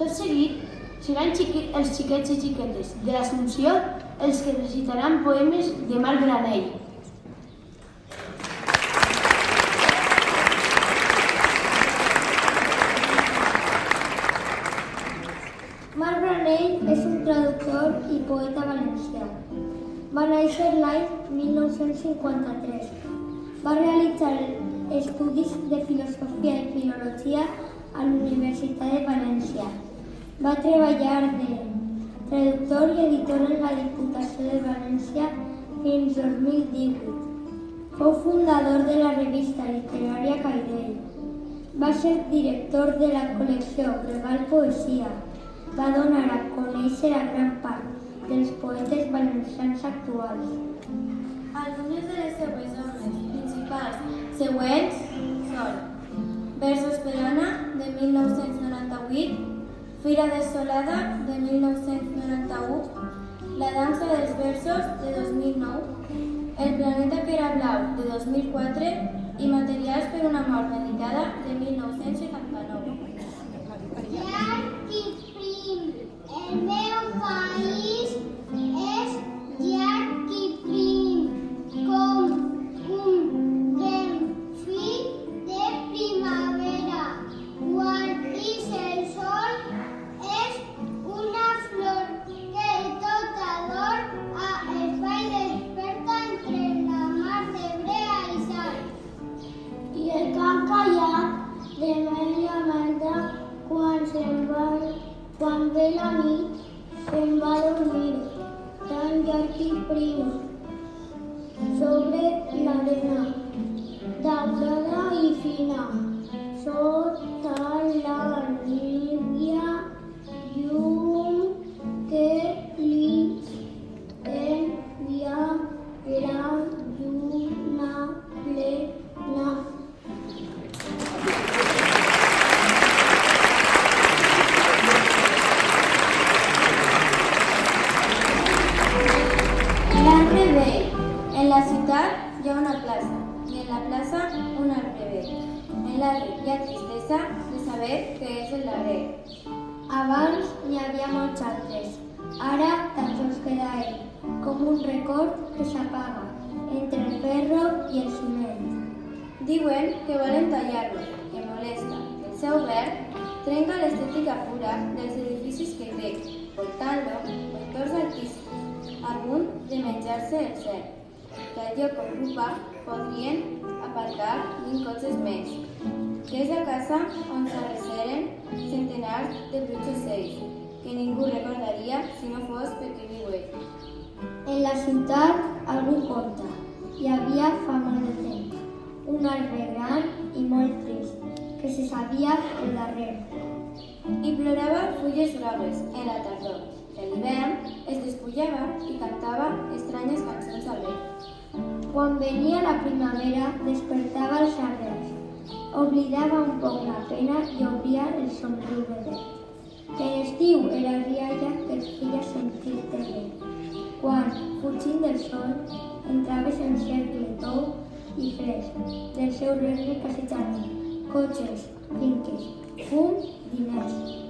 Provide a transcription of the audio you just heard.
Tot seguit, seran els xiquets i xiquetes de l'Assumpció els que recitaran poemes de Marc Granell. Marc Granell és un traductor i poeta valencià. Va néixer l'any 1953. Va realitzar estudis de filosofia i filologia a la Universitat de València. Va treballar de traductor i editor en la Diputació de València fins 2018. Fou fundador de la revista literària Cairell. Va ser director de la col·lecció Gregal Poesia. Va donar a conèixer a gran part dels poetes valencians actuals. Algunes de les seves obres principals següents són Versos per Anna, de 1998, Fira Desolada, de 1991, La dansa dels versos, de 2009, El planeta que era blau, de 2004 i Materials per una mort meditada, de 1979. Llarg i prim, el meu país és llarg i prim, com un vent fi de primavera. Quan ix el sol és una flor que tota dorm es fa i desperta entre la mar de brea i sal. I el can callat de media menta quan ve la nit se'n va a dormir, tan llarg i prim, sobre l'arena, daurada i fina, sota la níbia, llum que li envia la lluna plena. L'arbre vell. En la ciutat hi ha una plaça i en la plaça un arbre vell. En l'arbre hi ha tristesa de saber que és el darrer. Abans n'hi havia molts altres, ara tan sols queda ell, com un record que s'apaga entre el ferro i el ciment. Diuen que volen tallar-lo, que molesta. El seu verd trenca l'estètica pura dels edificis que té, portant-lo per torns altíssims, a punt de menjar-se el cel, que al lloc que ocupa podrien aparcar 20 cotxes més, que és la casa on s'arreceren centenars de brutxos ells, que ningú recordaria si no fos perquè viu ell. En la ciutat algú conta, hi havia fa molt de temps, un arbre gran i molt trist, que se sabia el darrer. I plorava fulles grogues en la tardor. En l'hivern es despullava i cantava estranyes cançons al vent. Quan venia la primavera despertava els arbres, oblidava un poc la pena i obria el somriure verd. Que l'estiu era rialla que et feia sentir-te bé. Quan, fugint del sol, entraves en cercle tou i fresc del seu regne passejant, cotxes, finques, fum, diners.